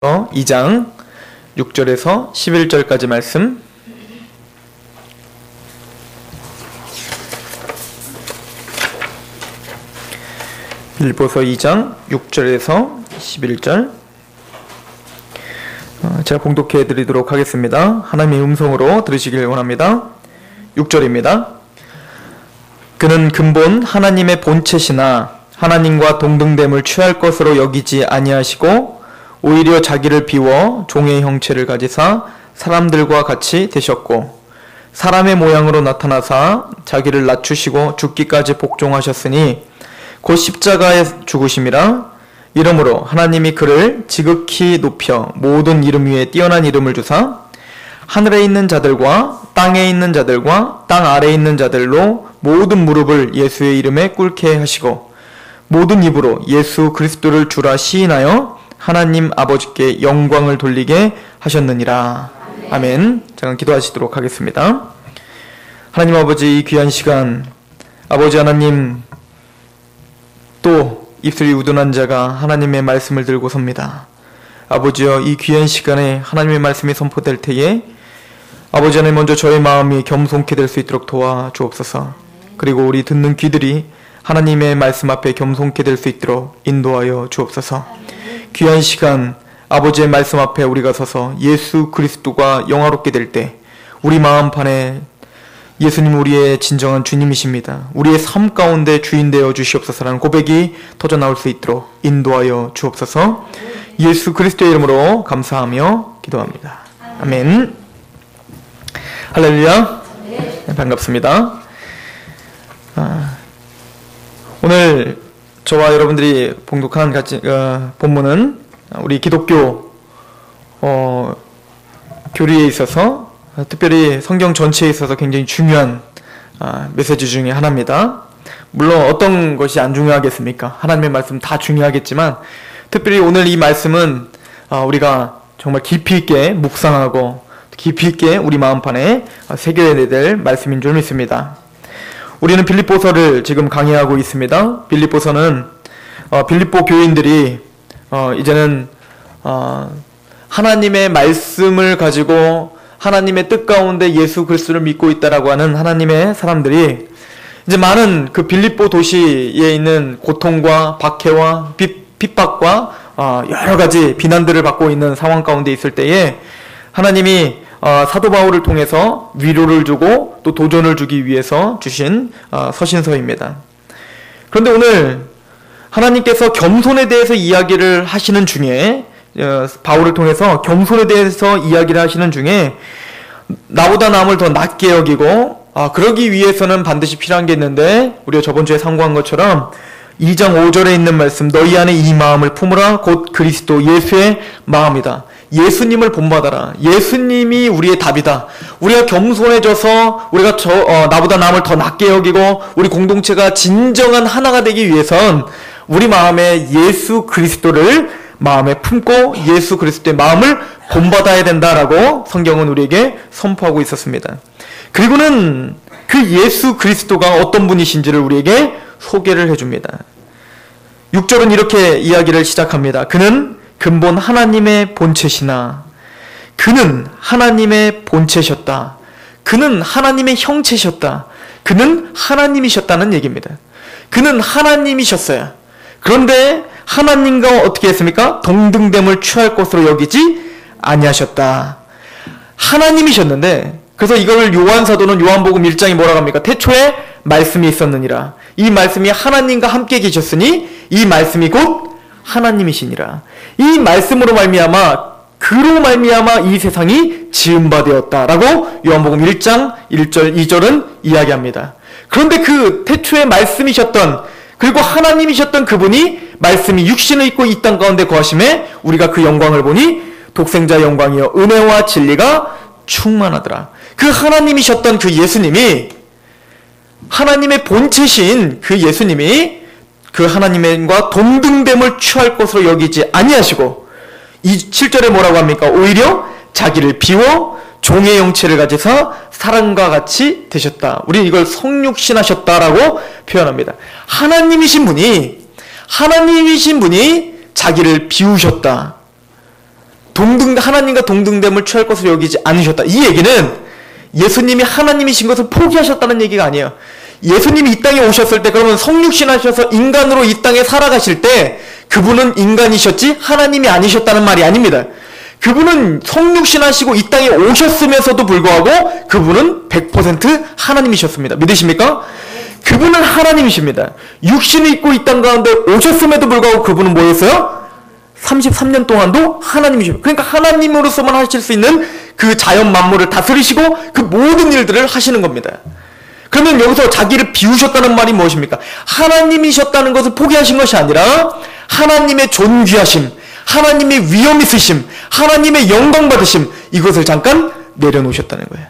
2장 6절에서 11절까지 말씀. 빌립보서 2장 6절에서 11절 제가 봉독해 드리도록 하겠습니다. 하나님의 음성으로 들으시길 원합니다. 6절입니다. 그는 근본 하나님의 본체시나 하나님과 동등됨을 취할 것으로 여기지 아니하시고 오히려 자기를 비워 종의 형체를 가지사 사람들과 같이 되셨고 사람의 모양으로 나타나사 자기를 낮추시고 죽기까지 복종하셨으니 곧 십자가에 죽으심이라. 이러므로 하나님이 그를 지극히 높여 모든 이름 위에 뛰어난 이름을 주사 하늘에 있는 자들과 땅에 있는 자들과 땅 아래에 있는 자들로 모든 무릎을 예수의 이름에 꿇게 하시고 모든 입으로 예수 그리스도를 주라 시인하여 하나님 아버지께 영광을 돌리게 하셨느니라. 아멘. 잠깐 기도하시도록 하겠습니다. 하나님 아버지, 이 귀한 시간 아버지 하나님, 또 입술이 우둔한 자가 하나님의 말씀을 들고 섭니다. 아버지여, 이 귀한 시간에 하나님의 말씀이 선포될 때에 아버지 하나님, 먼저 저의 마음이 겸손케 될 수 있도록 도와주옵소서. 그리고 우리 듣는 귀들이 하나님의 말씀 앞에 겸손케 될 수 있도록 인도하여 주옵소서. 귀한 시간 아버지의 말씀 앞에 우리가 서서 예수 그리스도가 영화롭게 될 때 우리 마음판에 예수님 우리의 진정한 주님이십니다. 우리의 삶 가운데 주인 되어 주시옵소서라는 고백이 터져 나올 수 있도록 인도하여 주옵소서. 예수 그리스도의 이름으로 감사하며 기도합니다. 아멘. 할렐루야. 네, 반갑습니다. 오늘 저와 여러분들이 봉독한 본문은 우리 기독교 교리에 있어서, 특별히 성경 전체에 있어서 굉장히 중요한 메시지 중에 하나입니다. 물론 어떤 것이 안 중요하겠습니까? 하나님의 말씀 다 중요하겠지만 특별히 오늘 이 말씀은 우리가 정말 깊이 있게 묵상하고 깊이 있게 우리 마음판에 새겨야 될 말씀인 줄 믿습니다. 우리는 빌립보서를 지금 강의하고 있습니다. 빌립보서는 빌립보 교인들이 이제는 하나님의 말씀을 가지고 하나님의 뜻 가운데 예수 그리스도를 믿고 있다라고 하는 하나님의 사람들이 이제 많은 그 빌립보 도시에 있는 고통과 박해와 핍박과 여러 가지 비난들을 받고 있는 상황 가운데 있을 때에 하나님이 사도 바울을 통해서 위로를 주고 또 도전을 주기 위해서 주신 서신서입니다. 그런데 오늘 하나님께서 겸손에 대해서 이야기를 하시는 중에, 바울을 통해서 겸손에 대해서 이야기를 하시는 중에 나보다 남을 더 낮게 여기고 그러기 위해서는 반드시 필요한 게 있는데, 우리가 저번 주에 상고한 것처럼 2장 5절에 있는 말씀, 너희 안에 이 마음을 품으라 곧 그리스도 예수의 마음이다. 예수님을 본받아라. 예수님이 우리의 답이다. 우리가 겸손해져서 우리가 나보다 남을 더 낮게 여기고 우리 공동체가 진정한 하나가 되기 위해선 우리 마음에 예수 그리스도를 마음에 품고 예수 그리스도의 마음을 본받아야 된다라고 성경은 우리에게 선포하고 있었습니다. 그리고는 그 예수 그리스도가 어떤 분이신지를 우리에게 소개를 해줍니다. 6절은 이렇게 이야기를 시작합니다. 그는 근본 하나님의 본체시나, 그는 하나님의 본체셨다. 그는 하나님의 형체셨다. 그는 하나님이셨다는 얘기입니다. 그는 하나님이셨어요. 그런데 하나님과 어떻게 했습니까? 동등됨을 취할 것으로 여기지 아니하셨다. 하나님이셨는데, 그래서 이걸 요한 사도는 요한복음 1장이 뭐라고 합니까? 태초에 말씀이 있었느니라. 이 말씀이 하나님과 함께 계셨으니 이 말씀이 곧 하나님이시니라. 이 말씀으로 말미암아, 그로 말미암아 이 세상이 지은 바 되었다라고 요한복음 1장 1절 2절은 이야기합니다. 그런데 그 태초에 말씀이셨던, 그리고 하나님이셨던 그분이 말씀이 육신을 입고 이 땅 가운데 거하심에 우리가 그 영광을 보니 독생자 영광이여 은혜와 진리가 충만하더라. 그 하나님이셨던 그 예수님이, 하나님의 본체신 그 예수님이 그 하나님과 동등됨을 취할 것으로 여기지 아니하시고, 이 7절에 뭐라고 합니까? 오히려 자기를 비워 종의 형체를 가지사 사람과 같이 되셨다. 우리 이걸 성육신하셨다라고 표현합니다. 하나님이신 분이 자기를 비우셨다. 하나님과 동등됨을 취할 것으로 여기지 않으셨다. 이 얘기는 예수님이 하나님이신 것을 포기하셨다는 얘기가 아니에요. 예수님이 이 땅에 오셨을 때, 그러면 성육신 하셔서 인간으로 이 땅에 살아가실 때 그분은 인간이셨지 하나님이 아니셨다는 말이 아닙니다. 그분은 성육신 하시고 이 땅에 오셨으면서도 불구하고 그분은 100% 하나님이셨습니다. 믿으십니까? 그분은 하나님이십니다. 육신을 입고 이 땅 가운데 오셨음에도 불구하고 그분은 뭐였어요? 33년 동안도 하나님이십니다. 그러니까 하나님으로서만 하실 수 있는 그 자연 만물을 다스리시고 그 모든 일들을 하시는 겁니다. 그러면 여기서 자기를 비우셨다는 말이 무엇입니까? 하나님이셨다는 것을 포기하신 것이 아니라 하나님의 존귀하심, 하나님의 위엄 있으심, 하나님의 영광 받으심, 이것을 잠깐 내려놓으셨다는 거예요.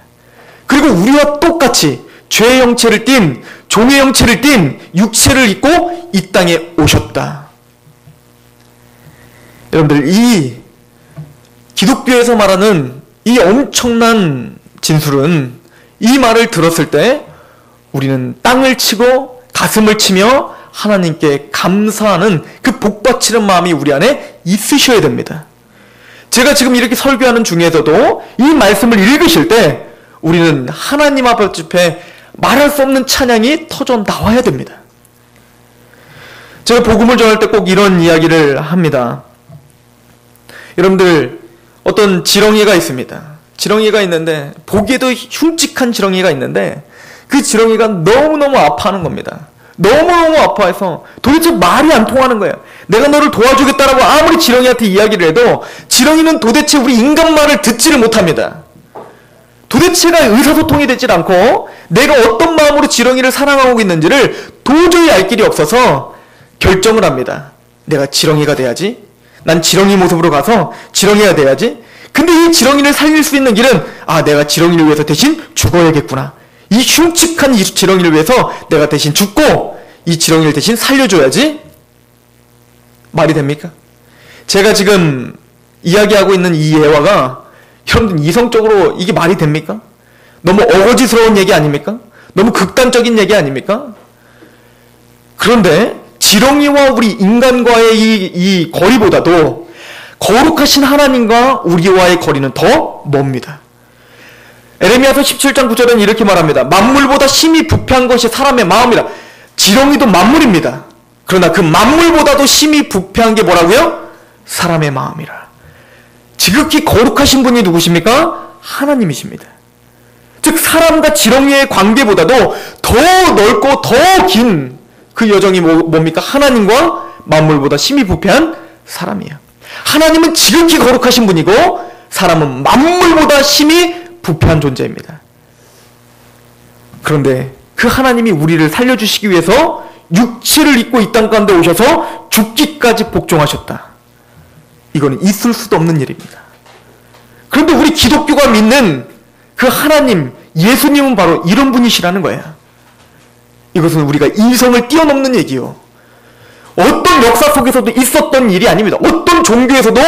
그리고 우리와 똑같이 죄의 형체를 띤, 종의 형체를 띤 육체를 입고 이 땅에 오셨다. 여러분들, 이 기독교에서 말하는 이 엄청난 진술은, 이 말을 들었을 때 우리는 땅을 치고 가슴을 치며 하나님께 감사하는 그 복받치는 마음이 우리 안에 있으셔야 됩니다. 제가 지금 이렇게 설교하는 중에서도 이 말씀을 읽으실 때 우리는 하나님 앞에 말할 수 없는 찬양이 터져 나와야 됩니다. 제가 복음을 전할 때 꼭 이런 이야기를 합니다. 여러분들, 어떤 지렁이가 있습니다. 지렁이가 있는데, 보기에도 흉측한 지렁이가 있는데 그 지렁이가 너무너무 아파하는 겁니다. 너무너무 아파해서 도대체 말이 안 통하는 거예요. 내가 너를 도와주겠다라고 아무리 지렁이한테 이야기를 해도 지렁이는 도대체 우리 인간 말을 듣지를 못합니다. 도대체가 의사소통이 되질 않고 내가 어떤 마음으로 지렁이를 사랑하고 있는지를 도저히 알 길이 없어서 결정을 합니다. 내가 지렁이가 돼야지. 난 지렁이 모습으로 가서 지렁이가 돼야지. 근데 이 지렁이를 살릴 수 있는 길은, 내가 지렁이를 위해서 대신 죽어야겠구나. 이 흉측한 이 지렁이를 위해서 내가 대신 죽고 이 지렁이를 대신 살려줘야지. 말이 됩니까? 제가 지금 이야기하고 있는 이 예화가 여러분들 이성적으로 이게 말이 됩니까? 너무 어거지스러운 얘기 아닙니까? 너무 극단적인 얘기 아닙니까? 그런데 지렁이와 우리 인간과의 이 거리보다도 거룩하신 하나님과 우리와의 거리는 더 멉니다. 에레미야서 17장 9절은 이렇게 말합니다. 만물보다 심히 부패한 것이 사람의 마음이라. 지렁이도 만물입니다. 그러나 그 만물보다도 심히 부패한 게 뭐라고요? 사람의 마음이라. 지극히 거룩하신 분이 누구십니까? 하나님이십니다. 즉 사람과 지렁이의 관계보다도 더 넓고 더 긴 그 여정이 뭡니까? 하나님과 만물보다 심히 부패한 사람이에요. 하나님은 지극히 거룩하신 분이고 사람은 만물보다 심히 부패한 존재입니다. 그런데 그 하나님이 우리를 살려주시기 위해서 육체를 입고 이 땅 가운데 오셔서 죽기까지 복종하셨다. 이거는 있을 수도 없는 일입니다. 그런데 우리 기독교가 믿는 그 하나님, 예수님은 바로 이런 분이시라는 거예요. 이것은 우리가 이성을 뛰어넘는 얘기요. 어떤 역사 속에서도 있었던 일이 아닙니다. 어떤 종교에서도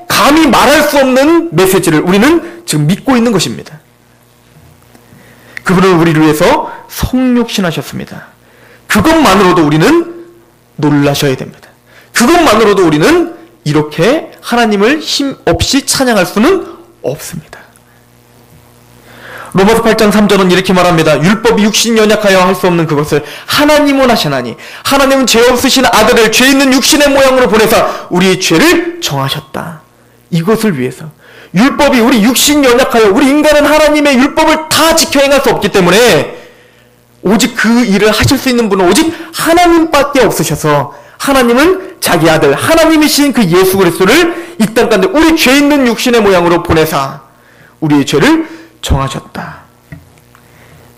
감히 말할 수 없는 메시지를 우리는 지금 믿고 있는 것입니다. 그분은 우리를 위해서 성육신하셨습니다. 그것만으로도 우리는 놀라셔야 됩니다. 그것만으로도 우리는 이렇게 하나님을 힘없이 찬양할 수는 없습니다. 로마서 8장 3절은 이렇게 말합니다. 율법이 육신 연약하여 할 수 없는 그것을 하나님은 하시나니 하나님은 죄 없으신 아들을 죄 있는 육신의 모양으로 보내사 우리의 죄를 정하셨다. 이것을 위해서. 율법이 우리 육신 연약하여, 우리 인간은 하나님의 율법을 다 지켜 행할 수 없기 때문에 오직 그 일을 하실 수 있는 분은 오직 하나님밖에 없으셔서 하나님은 자기 아들 하나님이신 그 예수 그리스도를 이 땅 가운데 우리 죄 있는 육신의 모양으로 보내사 우리의 죄를 정하셨다.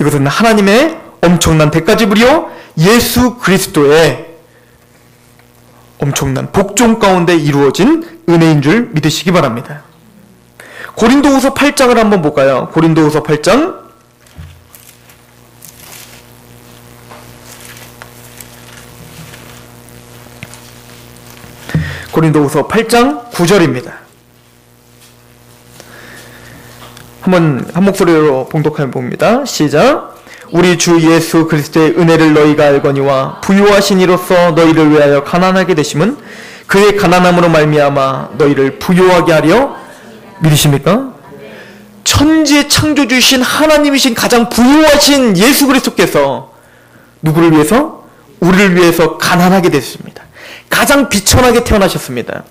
이것은 하나님의 엄청난 대가지불이요 예수 그리스도의 엄청난 복종 가운데 이루어진 은혜인 줄 믿으시기 바랍니다. 고린도후서 8장을 한번 볼까요? 고린도후서 8장 고린도후서 8장 9절입니다. 한번 한 목소리로 봉독해 봅니다. 시작. 우리 주 예수 그리스도의 은혜를 너희가 알거니와 부유하신 이로써 너희를 위하여 가난하게 되심은 그의 가난함으로 말미암아 너희를 부유하게 하려 믿으십니까? 천지의 창조주이신 하나님이신 가장 부유하신 예수 그리스도께서 누구를 위해서? 우리를 위해서 가난하게 되셨습니다. 가장 비천하게 태어나셨습니다.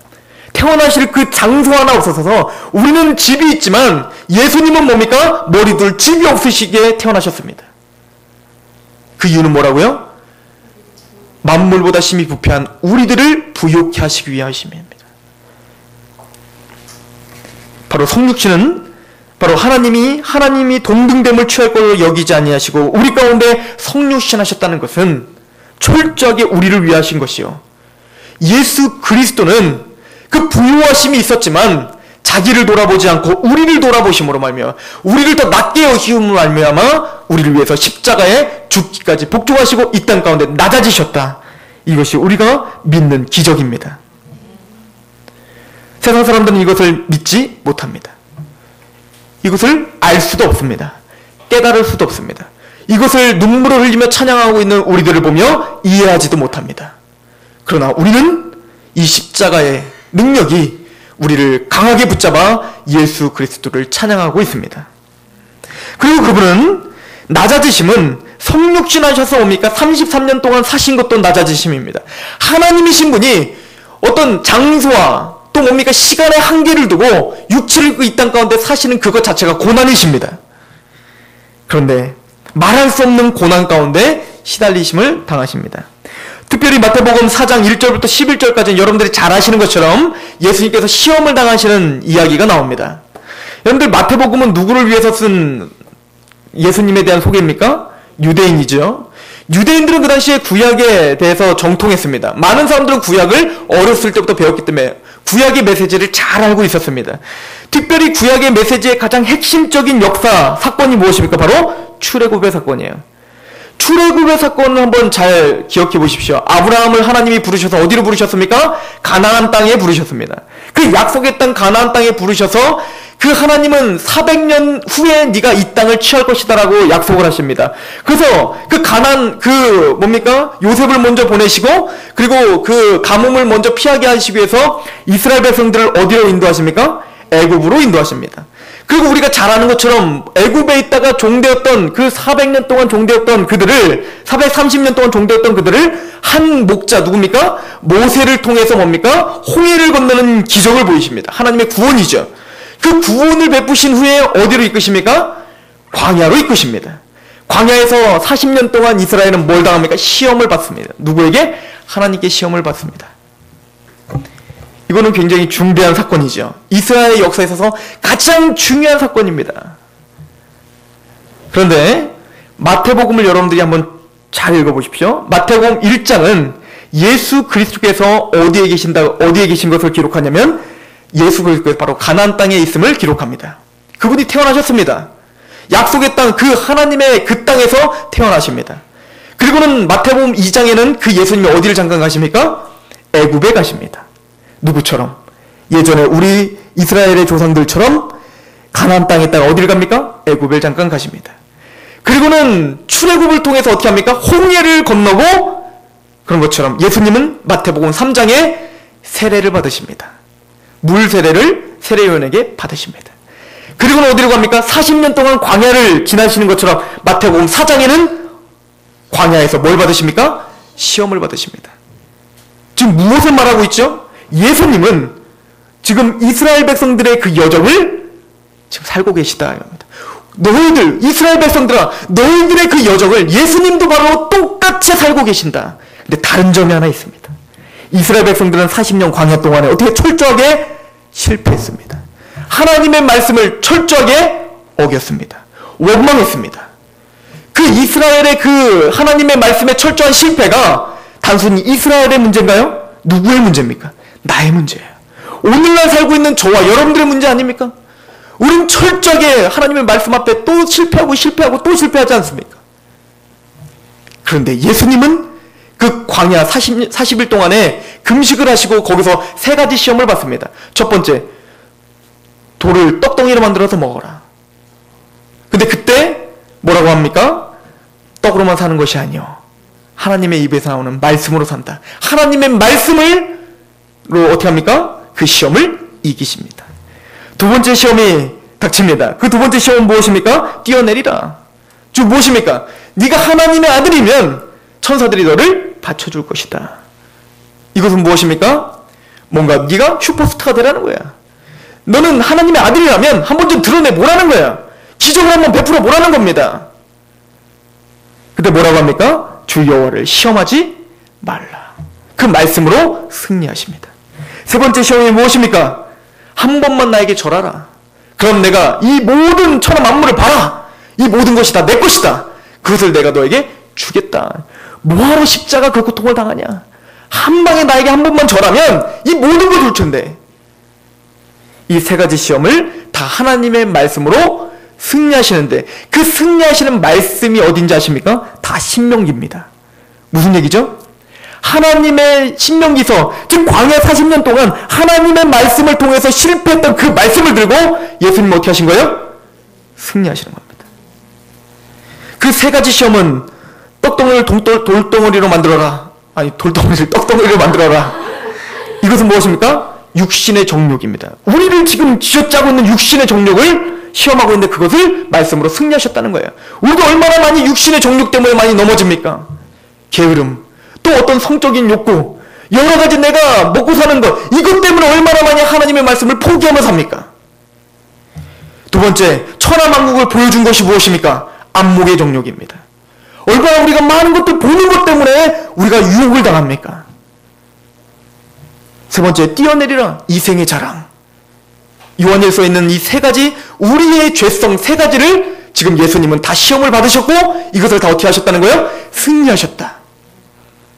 태어나실 그 장소 하나 없어서 우리는 집이 있지만 예수님은 뭡니까? 머리둘 집이 없으시게 태어나셨습니다. 그 이유는 뭐라고요? 만물보다 심히 부패한 우리들을 부욕케 하시기 위하심입니다. 바로 성육신은 바로 하나님이 동등됨을 취할 걸로 여기지 아니하시고 우리 가운데 성육신하셨다는 것은 철저하게 우리를 위하신 것이요. 예수 그리스도는 그 부유하심이 있었지만 자기를 돌아보지 않고 우리를 돌아보심으로 말미암아 우리를 더 낫게 여기심으로 말미암아 우리를 위해서 십자가에 죽기까지 복종하시고 이 땅 가운데 낮아지셨다. 이것이 우리가 믿는 기적입니다. 세상 사람들은 이것을 믿지 못합니다. 이것을 알 수도 없습니다. 깨달을 수도 없습니다. 이것을 눈물을 흘리며 찬양하고 있는 우리들을 보며 이해하지도 못합니다. 그러나 우리는 이 십자가의 능력이 우리를 강하게 붙잡아 예수 그리스도를 찬양하고 있습니다. 그리고 그분은 낮아지심은 성육신하셔서 옵니까? 33년 동안 사신 것도 낮아지심입니다. 하나님이신 분이 어떤 장소와 또 뭡니까? 시간의 한계를 두고 육체를 이 땅 가운데 사시는 그것 자체가 고난이십니다. 그런데 말할 수 없는 고난 가운데 시달리심을 당하십니다. 특별히 마태복음 4장 1절부터 11절까지는 여러분들이 잘 아시는 것처럼 예수님께서 시험을 당하시는 이야기가 나옵니다. 여러분들 마태복음은 누구를 위해서 쓴 예수님에 대한 소개입니까? 유대인이죠. 유대인들은 그 당시에 구약에 대해서 정통했습니다. 많은 사람들은 구약을 어렸을 때부터 배웠기 때문에 구약의 메시지를 잘 알고 있었습니다. 특별히 구약의 메시지의 가장 핵심적인 역사, 사건이 무엇입니까? 바로 출애굽의 사건이에요. 출애굽의 사건을 한번 잘 기억해 보십시오. 아브라함을 하나님이 부르셔서 어디로 부르셨습니까? 가나안 땅에 부르셨습니다. 그 약속의 땅 가나안 땅에 부르셔서 그 하나님은 400년 후에 네가 이 땅을 취할 것이다 라고 약속을 하십니다. 그래서 그 가나안 뭡니까? 요셉을 먼저 보내시고 그리고 그 가뭄을 먼저 피하게 하시기 위해서 이스라엘 백성들을 어디로 인도하십니까? 애굽으로 인도하십니다. 그리고 우리가 잘 아는 것처럼 애굽에 있다가 종되었던 그 400년 동안 종되었던 그들을 430년 동안 종되었던 그들을 한 목자 누굽니까? 모세를 통해서 뭡니까? 홍해를 건너는 기적을 보이십니다. 하나님의 구원이죠. 그 구원을 베푸신 후에 어디로 이끄십니까? 광야로 이끄십니다. 광야에서 40년 동안 이스라엘은 뭘 당합니까? 시험을 받습니다. 누구에게? 하나님께 시험을 받습니다. 이거는 굉장히 중대한 사건이죠. 이스라엘의 역사에 있어서 가장 중요한 사건입니다. 그런데 마태복음을 여러분들이 한번 잘 읽어보십시오. 마태복음 1장은 예수 그리스도께서 어디에 계신 것을 기록하냐면 예수 그리스도께서 바로 가나안 땅에 있음을 기록합니다. 그분이 태어나셨습니다. 약속의 땅, 그 하나님의 그 땅에서 태어나십니다. 그리고는 마태복음 2장에는 그 예수님이 어디를 잠깐 가십니까? 애굽에 가십니다. 누구처럼? 예전에 우리 이스라엘의 조상들처럼 가나안 땅에 있다가 어디를 갑니까? 애굽을 잠깐 가십니다. 그리고는 출애굽을 통해서 어떻게 합니까? 홍해를 건너고 그런 것처럼 예수님은 마태복음 3장에 세례를 받으십니다. 물 세례를 세례요한에게 받으십니다. 그리고는 어디로 갑니까? 40년 동안 광야를 지나시는 것처럼 마태복음 4장에는 광야에서 뭘 받으십니까? 시험을 받으십니다. 지금 무엇을 말하고 있죠? 예수님은 지금 이스라엘 백성들의 그 여정을 지금 살고 계시다. 너희들, 이스라엘 백성들아, 너희들의 그 여정을 예수님도 바로 똑같이 살고 계신다. 근데 다른 점이 하나 있습니다. 이스라엘 백성들은 40년 광야 동안에 어떻게 철저하게 실패했습니다. 하나님의 말씀을 철저하게 어겼습니다. 원망했습니다. 그 이스라엘의 그 하나님의 말씀의 철저한 실패가 단순히 이스라엘의 문제인가요? 누구의 문제입니까? 나의 문제예요. 오늘날 살고 있는 저와 여러분들의 문제 아닙니까? 우린 철저하게 하나님의 말씀 앞에 또 실패하고 또 실패하지 않습니까? 그런데 예수님은 그 광야 40일 동안에 금식을 하시고 거기서 세 가지 시험을 받습니다. 첫 번째, 돌을 떡덩이로 만들어서 먹어라. 근데 그때 뭐라고 합니까? 떡으로만 사는 것이 아니요, 하나님의 입에서 나오는 말씀으로 산다. 하나님의 말씀으로 어떻게 합니까? 그 시험을 이기십니다. 두 번째 시험이 닥칩니다. 그 두 번째 시험은 무엇입니까? 뛰어내리라. 즉 무엇입니까? 네가 하나님의 아들이면 천사들이 너를 받쳐줄 것이다. 이것은 무엇입니까? 뭔가 네가 슈퍼스타가 되라는 거야. 너는 하나님의 아들이라면 한번 좀 드러내보라는 거야. 기적을 한번 베풀어보라는 겁니다. 그때 뭐라고 합니까? 주 여호와를 시험하지 말라. 그 말씀으로 승리하십니다. 세 번째 시험이 무엇입니까? 한 번만 나에게 절하라. 그럼 내가 이 모든 천하 만물을 봐라. 이 모든 것이 다 내 것이다. 그것을 내가 너에게 주겠다. 뭐하러 십자가 그 고통을 당하냐? 한 방에 나에게 한 번만 절하면 이 모든 걸 줄 텐데. 이 세 가지 시험을 다 하나님의 말씀으로 승리하시는데 그 승리하시는 말씀이 어딘지 아십니까? 다 신명기입니다. 무슨 얘기죠? 하나님의 신명기서, 즉 광야 40년 동안 하나님의 말씀을 통해서 실패했던 그 말씀을 들고 예수님은 어떻게 하신 거예요? 승리하시는 겁니다. 그 세 가지 시험은 떡덩어리를 돌덩어리로 만들어라. 아니, 돌덩어리를 떡덩어리로 만들어라. 이것은 무엇입니까? 육신의 정욕입니다. 우리를 지금 쥐어짜고 있는 육신의 정욕을 시험하고 있는데 그것을 말씀으로 승리하셨다는 거예요. 우리도 얼마나 많이 육신의 정욕 때문에 많이 넘어집니까? 게으름, 또 어떤 성적인 욕구, 여러 가지 내가 먹고 사는 것, 이것 때문에 얼마나 많이 하나님의 말씀을 포기하며 삽니까? 두 번째, 천하만국을 보여준 것이 무엇입니까? 안목의 정욕입니다. 얼마나 우리가 많은 것들 보는 것 때문에 우리가 유혹을 당합니까? 세 번째, 뛰어내리라. 이생의 자랑. 요한일서에 있는 이 세 가지, 우리의 죄성 세 가지를 지금 예수님은 다 시험을 받으셨고 이것을 다 어떻게 하셨다는 거예요? 승리하셨다.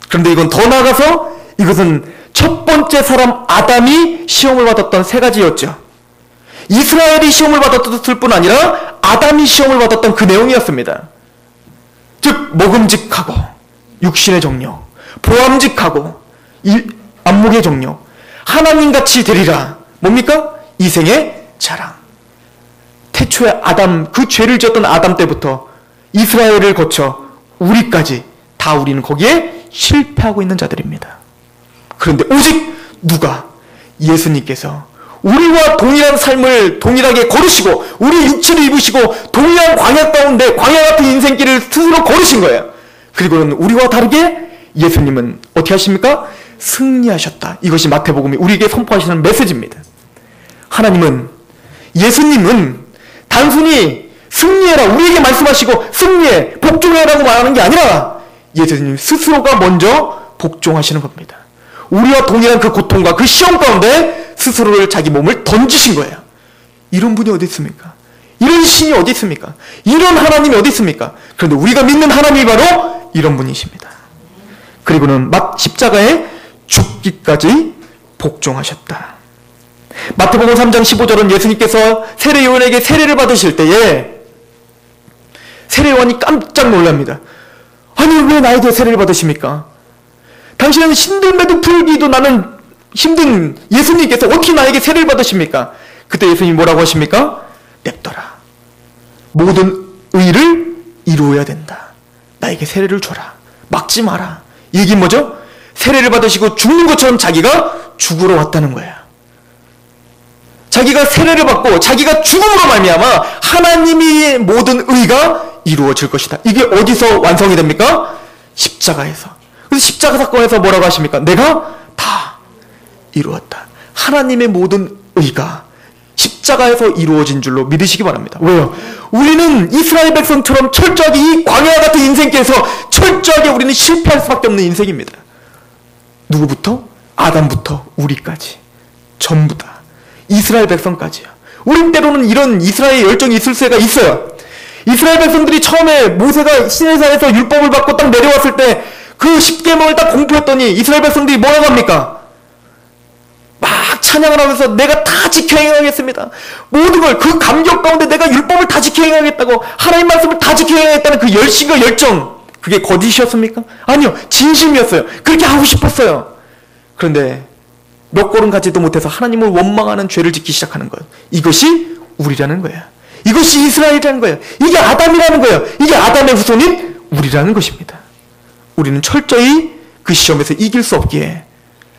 그런데 이건 더 나아가서 이것은 첫 번째 사람 아담이 시험을 받았던 세 가지였죠. 이스라엘이 시험을 받았을 뿐 아니라 아담이 시험을 받았던 그 내용이었습니다. 즉 먹음직하고 육신의 정욕, 보암직하고 안목의 정욕, 하나님같이 되리라. 뭡니까? 이생의 자랑. 태초에 아담, 그 죄를 지었던 아담 때부터 이스라엘을 거쳐 우리까지 다 우리는 거기에 실패하고 있는 자들입니다. 그런데 오직 누가? 예수님께서 우리와 동일한 삶을 동일하게 걸으시고 우리 육체를 입으시고 동일한 광야 가운데 광야 같은 인생길을 스스로 걸으신 거예요. 그리고는 우리와 다르게 예수님은 어떻게 하십니까? 승리하셨다. 이것이 마태복음이 우리에게 선포하시는 메시지입니다. 하나님은, 예수님은 단순히 승리해라 우리에게 말씀하시고 승리해 복종해라고 말하는 게 아니라 예수님 스스로가 먼저 복종하시는 겁니다. 우리와 동일한 그 고통과 그 시험 가운데 스스로를, 자기 몸을 던지신 거예요. 이런 분이 어디 있습니까? 이런 신이 어디 있습니까? 이런 하나님이 어디 있습니까? 그런데 우리가 믿는 하나님이 바로 이런 분이십니다. 그리고는 십자가에 죽기까지 복종하셨다. 마태복음 3장 15절은 예수님께서 세례 요한에게 세례를 받으실 때에 세례 요한이 깜짝 놀랍니다. 아니 왜 나에게 세례를 받으십니까? 당신은 힘들매도 풀기도 나는 힘든 예수님께서 어떻게 나에게 세례를 받으십니까? 그때 예수님이 뭐라고 하십니까? 냅둬라. 모든 의를 이루어야 된다. 나에게 세례를 줘라. 막지 마라. 이 얘기는 뭐죠? 세례를 받으시고 죽는 것처럼 자기가 죽으러 왔다는 거예요. 자기가 세례를 받고 자기가 죽음으로 말미암아 하나님의 모든 의가 이루어질 것이다. 이게 어디서 완성이 됩니까? 십자가에서. 그래서 십자가 사건에서 뭐라고 하십니까? 내가 다 이루었다. 하나님의 모든 의가 십자가에서 이루어진 줄로 믿으시기 바랍니다. 왜요? 우리는 이스라엘 백성처럼 철저하게 이 광야 같은 인생길에서 철저하게 우리는 실패할 수밖에 없는 인생입니다. 누구부터? 아담부터 우리까지. 전부 다. 이스라엘 백성까지요. 우린 때로는 이런 이스라엘 열정이 있을 수가 있어요. 이스라엘 백성들이 처음에 모세가 시내산에서 율법을 받고 딱 내려왔을 때 그 10계명을 딱 공포했더니 이스라엘 백성들이 뭐라고 합니까? 막 찬양을 하면서 내가 다 지켜 행하겠습니다. 모든 걸, 그 감격 가운데 내가 율법을 다 지켜 행하겠다고, 하나님 말씀을 다 지켜 행하겠다는 그 열심과 열정, 그게 거짓이었습니까? 아니요, 진심이었어요. 그렇게 하고 싶었어요. 그런데 몇 걸음 가지도 못해서 하나님을 원망하는 죄를 짓기 시작하는 것, 이것이 우리라는 거예요. 이것이 이스라엘이라는 거예요. 이게 아담이라는 거예요. 이게 아담의 후손인 우리라는 것입니다. 우리는 철저히 그 시험에서 이길 수 없기에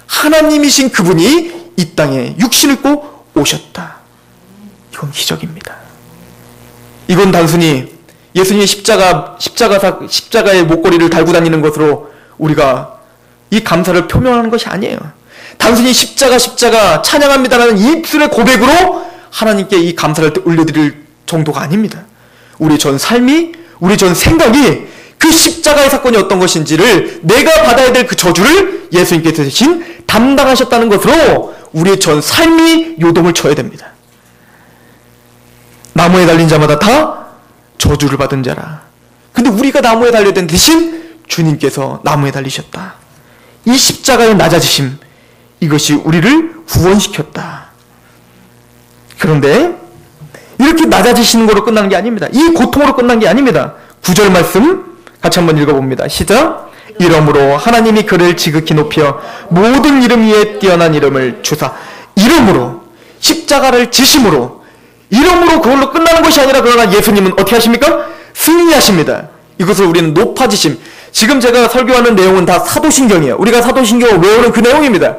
하나님이신 그분이 이 땅에 육신을 입고 오셨다. 기적입니다. 이건 단순히 예수님이 십자가의 목걸이를 달고 다니는 것으로 우리가 이 감사를 표명하는 것이 아니에요. 단순히 십자가 찬양합니다라는 입술의 고백으로 하나님께 이 감사를 올려드릴 정도가 아닙니다. 우리 전 삶이, 우리 전 생각이 그 십자가의 사건이 어떤 것인지를, 내가 받아야 될 그 저주를 예수님께서 대신 담당하셨다는 것으로 우리의 전 삶이 요동을 쳐야 됩니다. 나무에 달린 자마다 다 저주를 받은 자라. 근데 우리가 나무에 달려야 되는 대신 주님께서 나무에 달리셨다. 이 십자가의 낮아지심, 이것이 우리를 구원시켰다. 그런데 이렇게 낮아지시는 거로 끝나는 게 아닙니다. 이 고통으로 끝난 게 아닙니다. 9절 말씀 같이 한번 읽어봅니다. 시작. 이러므로 하나님이 그를 지극히 높여 모든 이름 위에 뛰어난 이름을 주사, 이름으로, 십자가를 지심으로, 이름으로 그걸로 끝나는 것이 아니라, 그러나 예수님은 어떻게 하십니까? 승리하십니다. 이것을 우리는 높아지심. 지금 제가 설교하는 내용은 다 사도신경이에요. 우리가 사도신경을 외우는 그 내용입니다.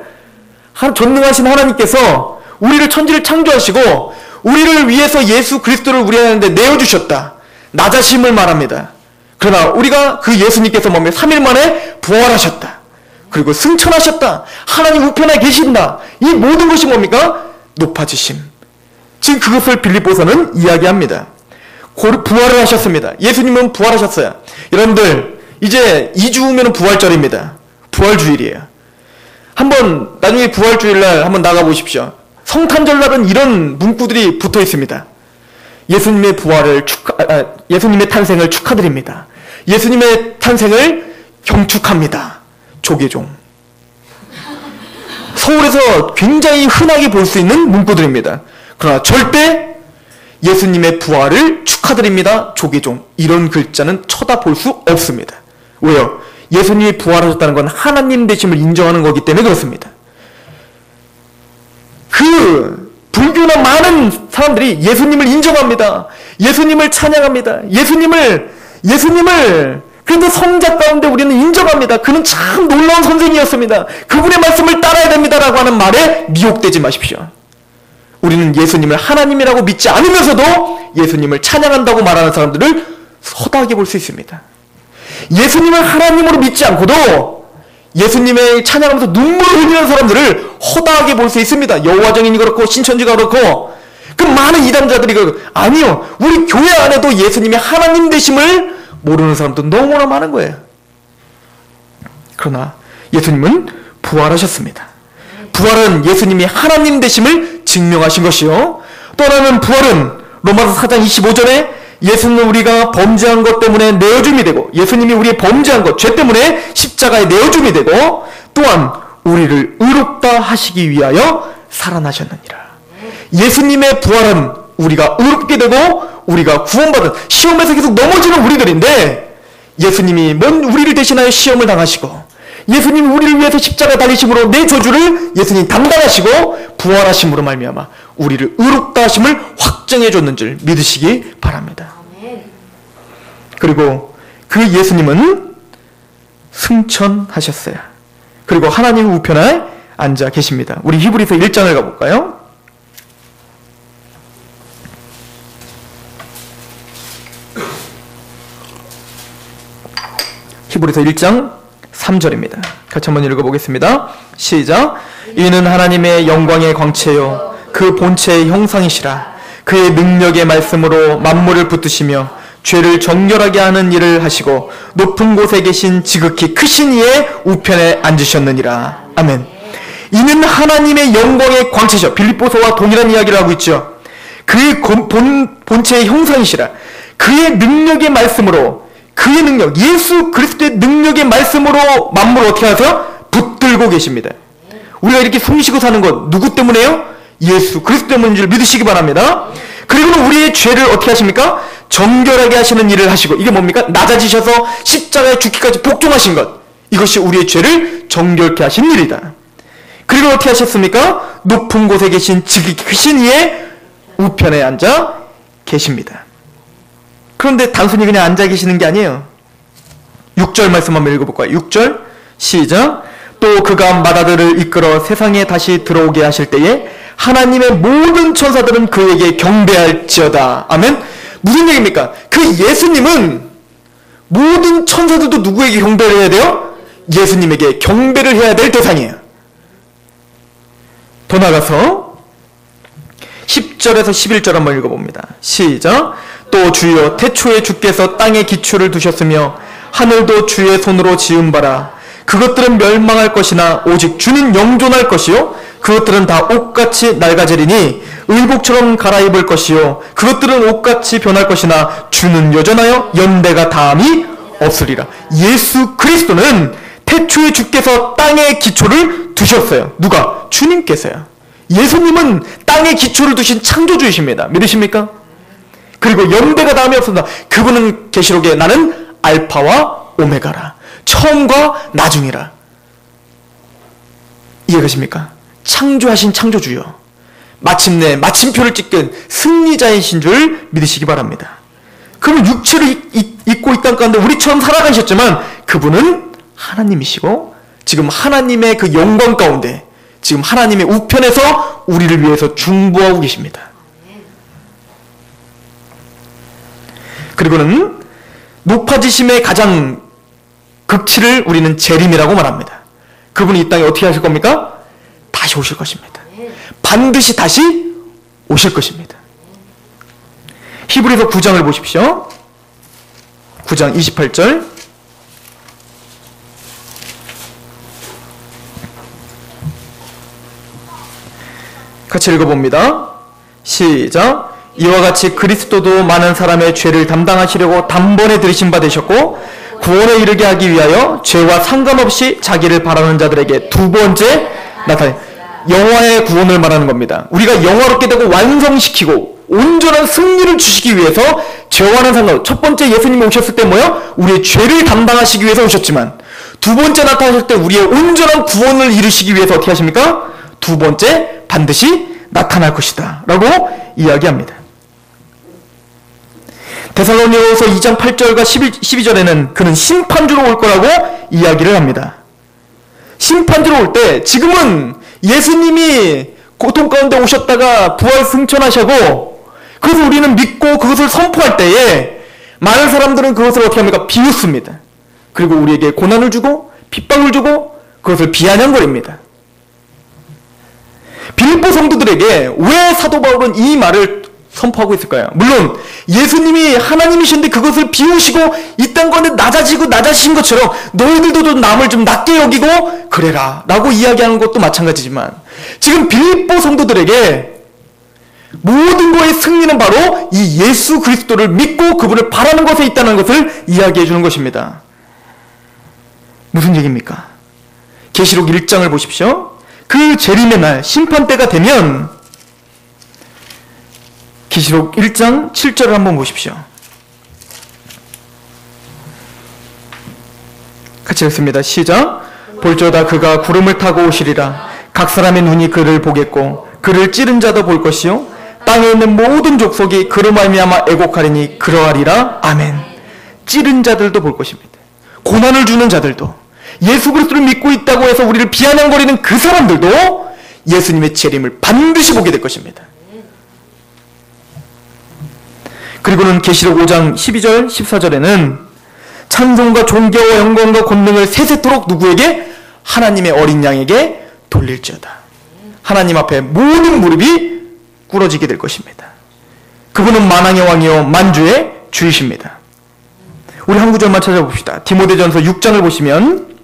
전능하신 하나님께서 우리를 천지를 창조하시고 우리를 위해서 예수 그리스도를 우리한테 내어주셨다. 낮아심을 말합니다. 그러나 우리가 그 예수님께서 뭡니까? 3일 만에 부활하셨다. 그리고 승천하셨다. 하나님 우편에 계신다. 이 모든 것이 뭡니까? 높아지심. 지금 그것을 빌립보서는 이야기합니다. 부활을 하셨습니다. 예수님은 부활하셨어요. 여러분들 이제 2주 후면 부활절입니다. 부활주일이에요. 한번 나중에 부활주일날 한번 나가보십시오. 성탄절날은 이런 문구들이 붙어 있습니다. 예수님의 예수님의 탄생을 축하드립니다. 예수님의 탄생을 경축합니다. 조계종. 서울에서 굉장히 흔하게 볼 수 있는 문구들입니다. 그러나 절대 예수님의 부활을 축하드립니다. 조계종. 이런 글자는 쳐다볼 수 없습니다. 왜요? 예수님이 부활하셨다는 건 하나님 되심을 인정하는 거기 때문에 그렇습니다. 불교나 많은 사람들이 예수님을 인정합니다. 예수님을 찬양합니다. 예수님을 그런데 성자 가운데 우리는 인정합니다. 그는 참 놀라운 선생이었습니다. 그분의 말씀을 따라야 됩니다라고 하는 말에 미혹되지 마십시오. 우리는 예수님을 하나님이라고 믿지 않으면서도 예수님을 찬양한다고 말하는 사람들을 허다하게 볼 수 있습니다. 예수님을 하나님으로 믿지 않고도 예수님의 찬양하면서 눈물을 흘리는 사람들을 허다하게 볼 수 있습니다. 여호와 증인이 그렇고 신천지가 그렇고 그 많은 이단자들이 아니요. 우리 교회 안에도 예수님이 하나님 되심을 모르는 사람도 너무나 많은 거예요. 그러나 예수님은 부활하셨습니다. 부활은 예수님이 하나님 되심을 증명하신 것이요. 또 하나는 부활은 로마서 4장 25절에 예수는 우리가 범죄한 것 때문에 내어줌이 되고, 예수님이 우리의 범죄한 것, 죄 때문에 십자가에 내어줌이 되고, 또한 우리를 의롭다 하시기 위하여 살아나셨느니라. 예수님의 부활은 우리가 의롭게 되고 우리가 구원받은, 시험에서 계속 넘어지는 우리들인데 예수님이 우리를 대신하여 시험을 당하시고 예수님이 우리를 위해서 십자가 달리심으로 내 저주를 예수님이 담당하시고 부활하심으로 말미암아 우리를 의롭다 하심을 확정해 줬는 줄 믿으시기 바랍니다. 그리고 그 예수님은 승천하셨어요. 그리고 하나님 우편에 앉아 계십니다. 우리 히브리서 1장을 가볼까요? 히브리서 1장 3절입니다. 같이 한번 읽어보겠습니다. 시작. 이는 하나님의 영광의 광채요 그 본체의 형상이시라. 그의 능력의 말씀으로 만물을 붙드시며 죄를 정결하게 하는 일을 하시고 높은 곳에 계신 지극히 크신 이의 우편에 앉으셨느니라. 아멘. 이는 하나님의 영광의 광채죠. 빌립보서와 동일한 이야기를 하고 있죠. 그의 본체의 형상이시라. 그의 능력의 말씀으로, 그의 능력, 예수 그리스도의 능력의 말씀으로 만물을 어떻게 하세요? 붙들고 계십니다. 우리가 이렇게 숨쉬고 사는 것 누구 때문에요? 예수 그리스도 때문인 줄 믿으시기 바랍니다. 그리고는 우리의 죄를 어떻게 하십니까? 정결하게 하시는 일을 하시고, 이게 뭡니까? 낮아지셔서 십자가에 죽기까지 복종하신 것, 이것이 우리의 죄를 정결케 하신 일이다. 그리고 어떻게 하셨습니까? 높은 곳에 계신 지극히 크신 이의 우편에 앉아 계십니다. 그런데 단순히 그냥 앉아 계시는 게 아니에요. 6절 말씀 한번 읽어볼까요? 6절 시작. 또 그가 마다들을 이끌어 세상에 다시 들어오게 하실 때에 하나님의 모든 천사들은 그에게 경배할지어다. 아멘. 무슨 얘기입니까? 그 예수님은 모든 천사들도 누구에게 경배를 해야 돼요? 예수님에게 경배를 해야 될 대상이에요. 더 나가서 10절에서 11절 한번 읽어봅니다. 시작. 또 주여 태초에 주께서 땅에 기초를 두셨으며 하늘도 주의 손으로 지은 바라. 그것들은 멸망할 것이나 오직 주는 영존할 것이요 그것들은 다 옷같이 낡아지리니 의복처럼 갈아입을 것이요 그것들은 옷같이 변할 것이나 주는 여전하여 연대가 다함이 없으리라. 예수 그리스도는 태초에 주께서 땅에 기초를 두셨어요. 누가? 주님께서요. 예수님은 땅에 기초를 두신 창조주이십니다. 믿으십니까? 그리고 연대가 다함이 없습니다. 그분은 계시록에 나는 알파와 오메가라. 처음과 나중이라. 이해가십니까? 창조하신 창조주요. 마침내 마침표를 찍은 승리자이신 줄 믿으시기 바랍니다. 그럼 육체를 입고 이 땅 가운데 우리처럼 살아가셨지만 그분은 하나님이시고 지금 하나님의 그 영광 가운데 지금 하나님의 우편에서 우리를 위해서 중보하고 계십니다. 그리고는 높아지심의 가장 극치를 우리는 재림이라고 말합니다. 그분이 이 땅에 어떻게 하실 겁니까? 다시 오실 것입니다. 반드시 다시 오실 것입니다. 히브리서 9장을 보십시오. 9장 28절. 같이 읽어봅니다. 시작. 이와 같이 그리스도도 많은 사람의 죄를 담당하시려고 단번에 들이신 바 되셨고 구원에 이르게 하기 위하여 죄와 상관없이 자기를 바라는 자들에게 두 번째 나타내 영화의 구원을 말하는 겁니다. 우리가 영화롭게 되고 완성시키고 온전한 승리를 주시기 위해서 죄와는 상관없이 첫 번째 예수님이 오셨을 때 뭐요? 우리의 죄를 담당하시기 위해서 오셨지만 두 번째 나타나실 때 우리의 온전한 구원을 이루시기 위해서 어떻게 하십니까? 두 번째 반드시 나타날 것이다 라고 이야기합니다. 데살로니가서 2장 8절과 12절에는 그는 심판주로 올 거라고 이야기를 합니다. 심판주로 올 때 지금은 예수님이 고통 가운데 오셨다가 부활 승천하시고 그래서 우리는 믿고 그것을 선포할 때에 많은 사람들은 그것을 어떻게 합니까? 비웃습니다. 그리고 우리에게 고난을 주고 핍박을 주고 그것을 비아냥거립니다. 빌립보 성도들에게 왜 사도 바울은 이 말을 선포하고 있을까요? 물론 예수님이 하나님이신데 그것을 비우시고 이 땅 가운데 낮아지신 것처럼 너희들도 좀 남을 좀 낮게 여기고 그래라 라고 이야기하는 것도 마찬가지지만 지금 빌립보 성도들에게 모든 것의 승리는 바로 이 예수 그리스도를 믿고 그분을 바라는 것에 있다는 것을 이야기해 주는 것입니다. 무슨 얘기입니까? 계시록 1장을 보십시오. 그 재림의 날 심판 때가 되면 계시록 1장 7절을 한번 보십시오. 같이 읽습니다. 시작. 볼저다 그가 구름을 타고 오시리라. 각 사람의 눈이 그를 보겠고 그를 찌른 자도 볼 것이요 땅에 있는 모든 족속이 그로 말미암아 애곡하리니 그러하리라. 아멘. 찌른 자들도 볼 것입니다. 고난을 주는 자들도 예수 그리스도를 믿고 있다고 해서 우리를 비아냥거리는 그 사람들도 예수님의 재림을 반드시 보게 될 것입니다. 그리고는 계시록 5장 12절 14절에는 찬송과 존귀와 영광과 권능을 세세토록 누구에게? 하나님의 어린 양에게 돌릴지어다. 하나님 앞에 모든 무릎이 꿇어지게 될 것입니다. 그분은 만왕의 왕이요 만주의 주이십니다. 우리 한 구절만 찾아봅시다. 디모데전서 6장을 보시면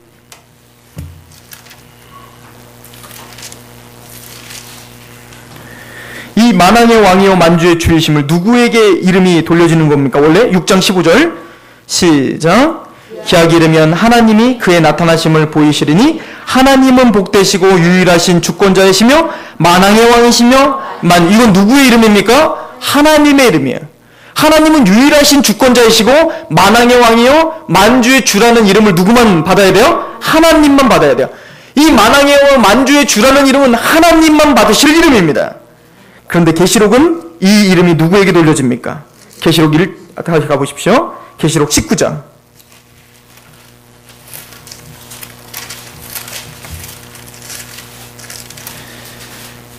이 만왕의 왕이요 만주의 주이심을 누구에게 이름이 돌려지는 겁니까? 원래 6장 15절 시작. 기약이 이르면 하나님이 그의 나타나심을 보이시리니 하나님은 복되시고 유일하신 주권자이시며 만왕의 왕이시며 이건 누구의 이름입니까? 하나님의 이름이에요. 하나님은 유일하신 주권자이시고 만왕의 왕이요 만주의 주라는 이름을 누구만 받아야 돼요? 하나님만 받아야 돼요. 이 만왕의 왕 만주의 주라는 이름은 하나님만 받으실 이름입니다. 그런데 계시록은 이 이름이 누구에게 돌려집니까? 계시록 1 다시 가보십시오. 계시록 19장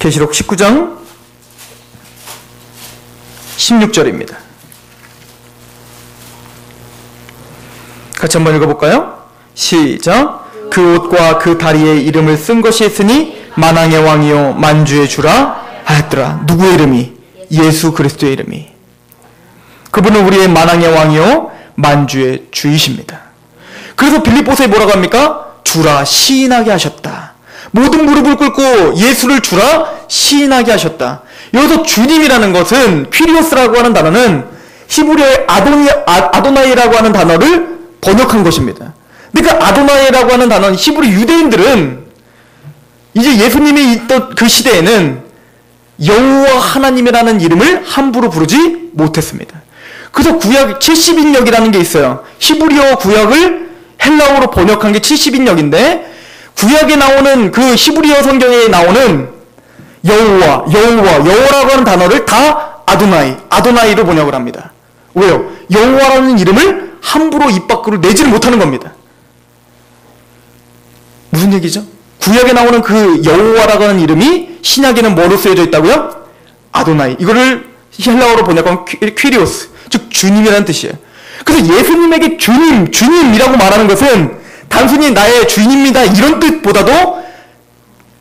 계시록 19장 16절입니다. 같이 한번 읽어볼까요? 시작. 그 옷과 그 다리에 이름을 쓴 것이 있으니 만왕의 왕이요 만주의 주라 하였더라. 누구의 이름이? 예수 그리스도의 이름이. 그분은 우리의 만왕의 왕이요 만주의 주이십니다. 그래서 빌립보서에 뭐라고 합니까? 주라 시인하게 하셨다. 모든 무릎을 꿇고 예수를 주라 시인하게 하셨다. 여기서 주님이라는 것은 퀴리오스라고 하는 단어는 히브리어의 아도나이라고 하는 단어를 번역한 것입니다. 그러니까 아도나이라고 하는 단어는 히브리 유대인들은 이제 예수님이 있던 그 시대에는 여호와 하나님이라는 이름을 함부로 부르지 못했습니다. 그래서 구약 70인역이라는 게 있어요. 히브리어 구약을 헬라어로 번역한 게 70인역인데 구약에 나오는 그 히브리어 성경에 나오는 여호와라고 하는 단어를 다 아도나이로 번역을 합니다. 왜요? 여호와라는 이름을 함부로 입 밖으로 내지를 못하는 겁니다. 무슨 얘기죠? 구약에 나오는 그 여호와라고 하는 이름이 신약에는 뭐로 쓰여져 있다고요? 아도나이. 이거를 헬라어로 번역하면 퀴리오스, 즉 주님이라는 뜻이에요. 그래서 예수님에게 주님이라고 말하는 것은 단순히 나의 주인입니다 이런 뜻보다도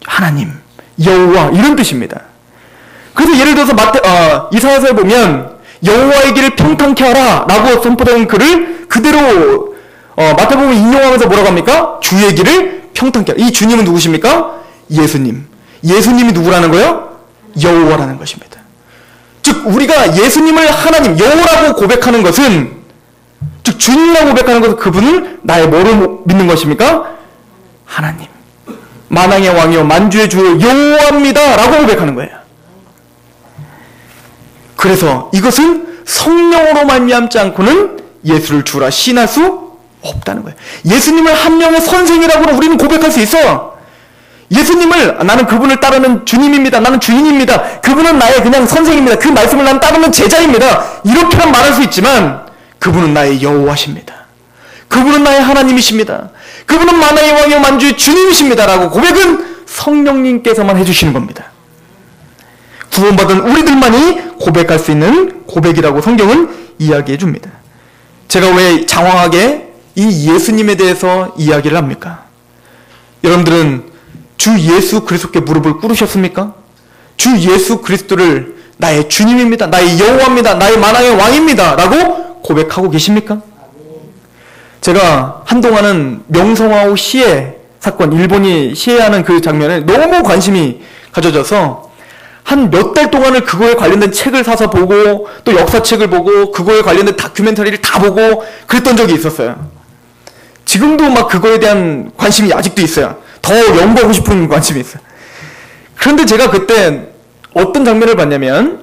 하나님, 여호와 이런 뜻입니다. 그래서 예를 들어서 이사야서에 보면 여호와의 길을 평탄케 하라 라고 선포된 글을 그대로 마태복음 인용하면서 뭐라고 합니까? 주의 길을 평탄케 하라. 이 주님은 누구십니까? 예수님. 예수님이 누구라는 거예요? 여호와라는 것입니다. 즉 우리가 예수님을 하나님, 여호와라고 고백하는 것은, 즉 주님이라고 고백하는 것은 그분은 나의 뭐를 믿는 것입니까? 하나님, 만왕의 왕이요 만주의 주 여호와입니다 라고 고백하는 거예요. 그래서 이것은 성령으로 말미암지 않고는 예수를 주라 시인할 수 없다는 거예요. 예수님을 한 명의 선생이라고 우리는 고백할 수 있어요. 예수님을 나는 그분을 따르는 주님입니다. 나는 주인입니다. 그분은 나의 그냥 선생입니다. 그 말씀을 나는 따르는 제자입니다. 이렇게만 말할 수 있지만 그분은 나의 여호와십니다. 그분은 나의 하나님이십니다. 그분은 만왕의 왕이요 만주의 주님이십니다 라고 고백은 성령님께서만 해주시는 겁니다. 구원받은 우리들만이 고백할 수 있는 고백이라고 성경은 이야기해 줍니다. 제가 왜 장황하게 이 예수님에 대해서 이야기를 합니까? 여러분들은 주 예수 그리스도께 무릎을 꿇으셨습니까? 주 예수 그리스도를 나의 주님입니다. 나의 여호와입니다. 나의 만왕의 왕입니다 라고 고백하고 계십니까? 제가 한동안은 명성황후 시해 사건, 일본이 시해하는 그 장면에 너무 관심이 가져져서 한 몇 달 동안을 그거에 관련된 책을 사서 보고 또 역사책을 보고 그거에 관련된 다큐멘터리를 다 보고 그랬던 적이 있었어요. 지금도 막 그거에 대한 관심이 아직도 있어요. 더 연구하고 싶은 관심이 있어요. 그런데 제가 그때 어떤 장면을 봤냐면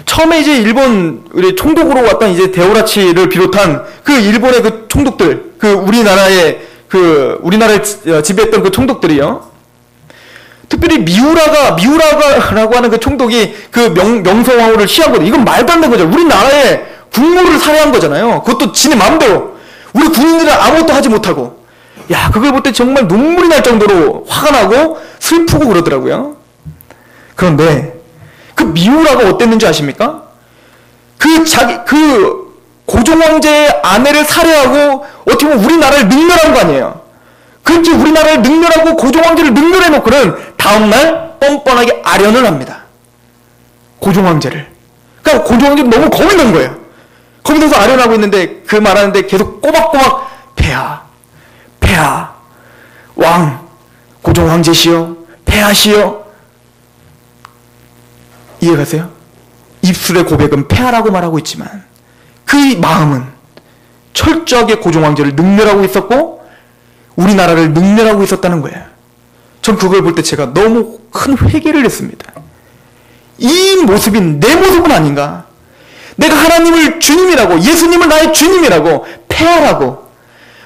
처음에 이제 일본 총독으로 왔던 이제 데오라치를 비롯한 그 일본의 그 총독들, 그 우리나라를 지배했던 그 총독들이요. 특별히 미우라가라고 하는 그 총독이 그 명성황후를 시하거든요. 이건 말도 안 되는 거죠. 우리나라의 국무를 살해한 거잖아요. 그것도 지네 마음대로. 우리 군인들은 아무것도 하지 못하고. 야, 그걸 볼 때 정말 눈물이 날 정도로 화가 나고 슬프고 그러더라고요. 그런데 그 미우라가 어땠는지 아십니까? 그 고종황제의 아내를 살해하고 어떻게 보면 우리나라를 능멸한 거 아니에요. 그렇지, 우리나라를 능멸하고 고종황제를 능멸해놓고는 다음날 뻔뻔하게 아련을 합니다. 고종황제를. 그러니까 고종황제는 너무 겁이 난 거예요. 겁이 나서 아련하고 있는데 그 말하는데 계속 꼬박꼬박 폐하 왕 고종황제시여 폐하시여. 이해가세요? 입술의 고백은 폐하라고 말하고 있지만 그 마음은 철저하게 고종황제를 능멸하고 있었고 우리나라를 능멸하고 있었다는 거예요. 전 그걸 볼 때 제가 너무 큰 회개를 했습니다. 이 모습이 내 모습은 아닌가? 내가 하나님을 주님이라고, 예수님을 나의 주님이라고, 폐하라고,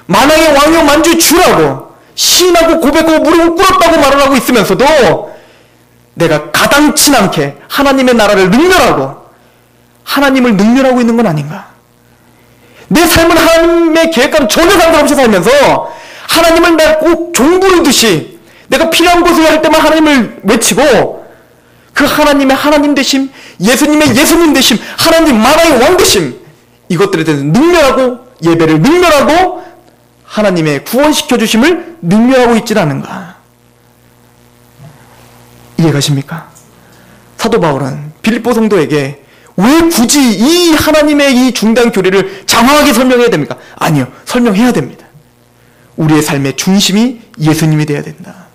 만왕의 왕이요 만주의 주라고 시인하고 고백하고 무릎을 꿇었다고 말을 하고 있으면서도 내가 가당치 않게 하나님의 나라를 능멸하고 하나님을 능멸하고 있는 건 아닌가? 내 삶은 하나님의 계획과는 전혀 상관없이 살면서 하나님을 내가 꼭 종부르듯이 내가 필요한 곳을 할 때만 하나님을 외치고 그 하나님의 하나님 되심, 예수님의 예수님 되심, 하나님 만왕의 왕 되심, 이것들에 대해서 능멸하고 예배를 능멸하고 하나님의 구원시켜 주심을 능멸하고 있지 않은가? 이해가십니까? 사도 바울은 빌립보 성도에게 왜 굳이 이 하나님의 이 중단 교리를 장황하게 설명해야 됩니까? 아니요, 설명해야 됩니다. 우리의 삶의 중심이 예수님이 되어야 된다.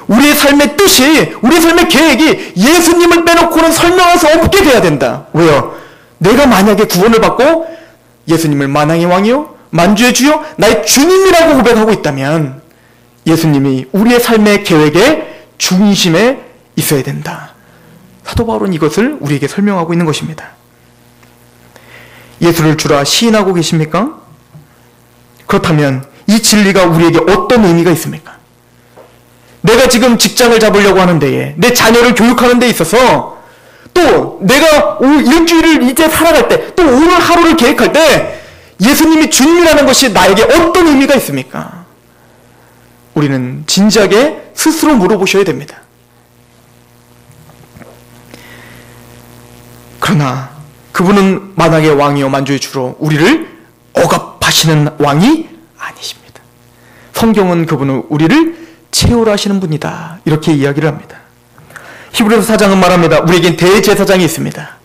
우리의 삶의 뜻이, 우리의 삶의 계획이 예수님을 빼놓고는 설명할 수 없게 돼야 된다. 왜요? 내가 만약에 구원을 받고 예수님을 만왕의 왕이요, 만주의 주요, 나의 주님이라고 고백하고 있다면 예수님이 우리의 삶의 계획의 중심에 있어야 된다. 사도 바울은 이것을 우리에게 설명하고 있는 것입니다. 예수를 주라 시인하고 계십니까? 그렇다면 이 진리가 우리에게 어떤 의미가 있습니까? 내가 지금 직장을 잡으려고 하는 데에, 내 자녀를 교육하는 데 있어서, 또 내가 일주일을 이제 살아갈 때, 또 오늘 하루를 계획할 때 예수님이 주님이라는 것이 나에게 어떤 의미가 있습니까? 우리는 진지하게 스스로 물어보셔야 됩니다. 그러나 그분은 만왕의 왕이요 만주의 주로 우리를 억압하시는 왕이 아니십니다. 성경은 그분은 우리를 채우라 하시는 분이다, 이렇게 이야기를 합니다. 히브리서 4장은 말합니다. 우리에겐 대제사장이 있습니다.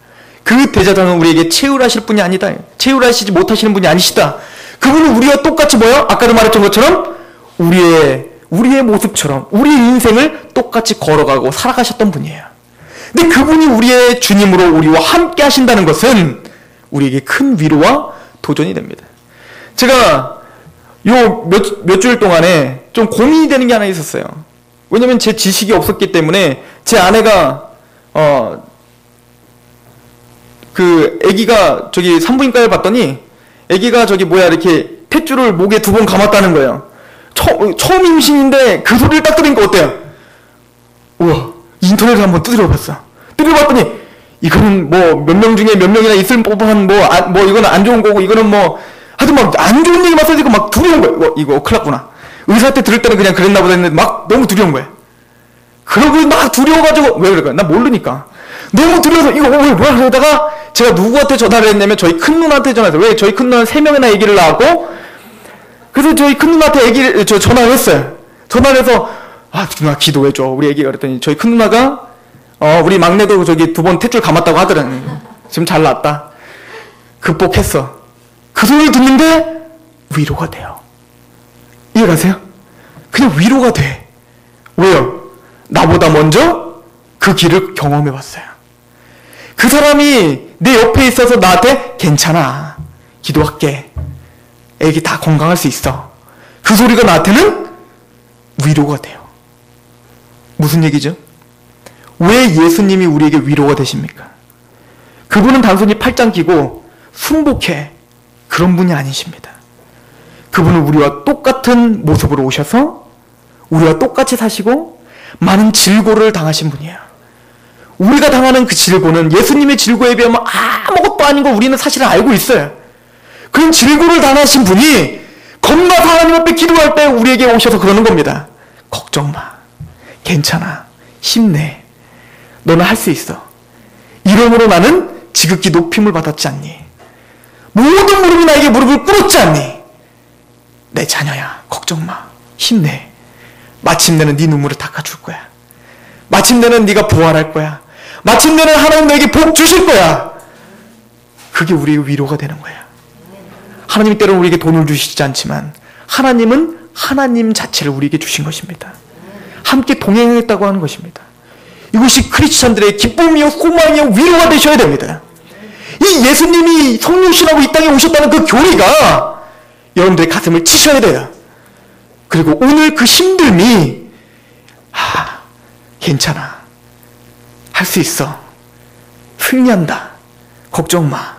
그 대제사장은 우리에게 채우라 하실 분이 아니다, 채우라 하시지 못하시는 분이 아니시다. 그분은 우리와 똑같이 뭐요? 아까도 말했던 것처럼 우리의 모습처럼 우리의 인생을 똑같이 걸어가고 살아가셨던 분이에요. 근데 그분이 우리의 주님으로 우리와 함께 하신다는 것은 우리에게 큰 위로와 도전이 됩니다. 제가 요 몇 주일 동안에 좀 고민이 되는 게 하나 있었어요. 왜냐면 제 지식이 없었기 때문에 제 아내가 그 아기가 저기 산부인과를 봤더니 아기가 저기 이렇게 탯줄을 목에 2번 감았다는 거예요. 처음 임신인데 그 소리를 딱 들으니까 어때요? 우와, 인터넷을 한번 두드려봤어. 두드려봤더니 이거는 뭐 몇 명 중에 몇 명이나 있을 법한 뭐 이거는 안 좋은 거고, 이거는 뭐 하여튼 막 안 좋은 얘기만 써지고 막 두려운 거예요. 이거 큰일 났구나. 의사한테 들을 때는 그냥 그랬나 보다 했는데 막 너무 두려운 거예요. 그러고 막 두려워가지고, 왜 그럴까요? 나 모르니까. 너무 두려워서 이거 뭐야 그러다가 제가 누구한테 전화를 했냐면 저희 큰 누나한테 전화해서, 왜 저희 큰 누나는 3명이나 아기를 낳았고, 그래서 저희 큰 누나한테 전화를 했어요. 전화를 해서 누나 기도해줘 우리 아기가. 그랬더니 저희 큰 누나가 우리 막내도 저기 2번 탯줄 감았다고 하더라고요. 지금 잘 났다. 극복했어. 그 소리를 듣는데 위로가 돼요. 이해가세요? 그냥 위로가 돼. 왜요? 나보다 먼저 그 길을 경험해봤어요. 그 사람이 내 옆에 있어서 나한테 괜찮아, 기도할게, 애기 다 건강할 수 있어, 그 소리가 나한테는 위로가 돼요. 무슨 얘기죠? 왜 예수님이 우리에게 위로가 되십니까? 그분은 단순히 팔짱 끼고 순복해 그런 분이 아니십니다. 그분은 우리와 똑같은 모습으로 오셔서 우리와 똑같이 사시고 많은 질고를 당하신 분이에요. 우리가 당하는 그 질고는 예수님의 질고에 비하면 아무것도 아닌 거 우리는 사실은 알고 있어요. 그런 질고를 당하신 분이 겁나서 하나님 앞에 기도할 때 우리에게 오셔서 그러는 겁니다. 걱정 마, 괜찮아, 힘내, 너는 할 수 있어. 이러므로 나는 지극히 높임을 받았지 않니? 모든 무릎이 나에게 무릎을 꿇었지 않니? 내 자녀야, 걱정 마, 힘내. 마침내는 네 눈물을 닦아줄 거야. 마침내는 네가 부활할 거야. 마침내는 하나님 너에게 복 주실 거야. 그게 우리의 위로가 되는 거야. 하나님이 때로는 우리에게 돈을 주시지 않지만 하나님은 하나님 자체를 우리에게 주신 것입니다. 함께 동행했다고 하는 것입니다. 이것이 크리스찬들의 기쁨이요 소망이요 위로가 되셔야 됩니다. 이 예수님이 성육신하고 이 땅에 오셨다는 그 교리가 여러분들의 가슴을 치셔야 돼요. 그리고 오늘 그 힘듦이 괜찮아, 할 수 있어, 승리한다, 걱정 마,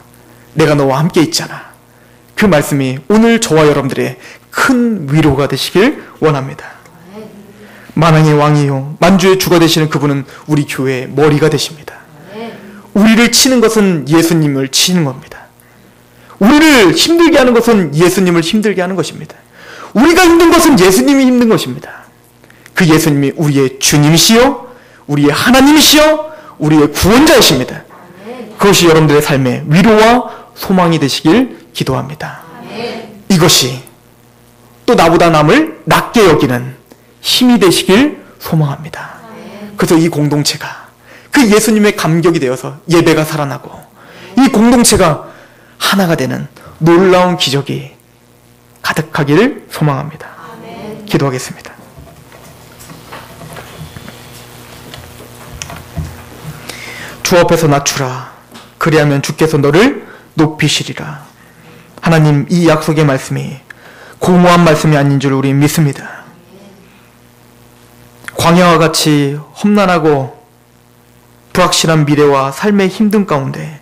내가 너와 함께 있잖아. 그 말씀이 오늘 저와 여러분들의 큰 위로가 되시길 원합니다. 만왕의 왕이요 만주의 주가 되시는 그분은 우리 교회의 머리가 되십니다. 우리를 치는 것은 예수님을 치는 겁니다. 우리를 힘들게 하는 것은 예수님을 힘들게 하는 것입니다. 우리가 힘든 것은 예수님이 힘든 것입니다. 그 예수님이 우리의 주님이시요, 우리의 하나님이시요, 우리의 구원자이십니다. 그것이 여러분들의 삶의 위로와 소망이 되시길 기도합니다. 이것이 또 나보다 남을 낮게 여기는 힘이 되시길 소망합니다. 그래서 이 공동체가 그 예수님의 감격이 되어서 예배가 살아나고 이 공동체가 하나가 되는 놀라운 기적이 가득하기를 소망합니다. 기도하겠습니다. 주 앞에서 낮추라. 그리하면 주께서 너를 높이시리라. 하나님, 이 약속의 말씀이 공허한 말씀이 아닌 줄 우리 믿습니다. 광야와 같이 험난하고 불확실한 미래와 삶의 힘든 가운데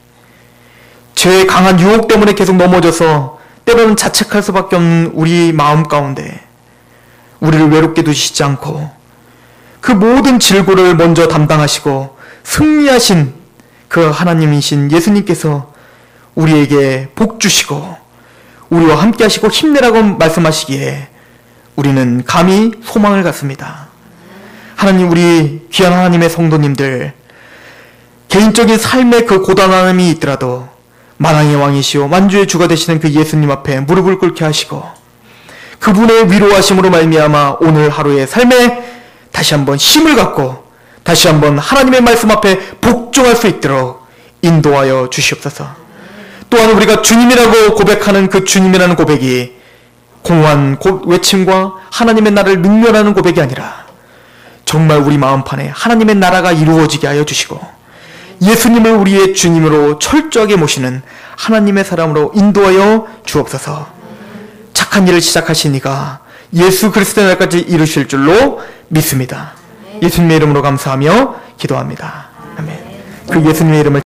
죄의 강한 유혹 때문에 계속 넘어져서 때로는 자책할 수밖에 없는 우리 마음 가운데 우리를 외롭게 두시지 않고 그 모든 질고를 먼저 담당하시고 승리하신 그 하나님이신 예수님께서 우리에게 복 주시고 우리와 함께 하시고 힘내라고 말씀하시기에 우리는 감히 소망을 갖습니다. 하나님, 우리 귀한 하나님의 성도님들 개인적인 삶의 그 고단함이 있더라도 만왕의 왕이시오 만주의 주가 되시는 그 예수님 앞에 무릎을 꿇게 하시고 그분의 위로하심으로 말미암아 오늘 하루의 삶에 다시 한번 힘을 갖고 다시 한번 하나님의 말씀 앞에 복종할 수 있도록 인도하여 주시옵소서. 또한 우리가 주님이라고 고백하는 그 주님이라는 고백이 공허한 외침과 하나님의 나라를 능멸하는 고백이 아니라 정말 우리 마음판에 하나님의 나라가 이루어지게 하여 주시고 예수님을 우리의 주님으로 철저하게 모시는 하나님의 사람으로 인도하여 주옵소서. 착한 일을 시작하신 이가 예수 그리스도의 날까지 이루실 줄로 믿습니다. 예수님의 이름으로 감사하며 기도합니다. 아멘. 그 예수님의 이름을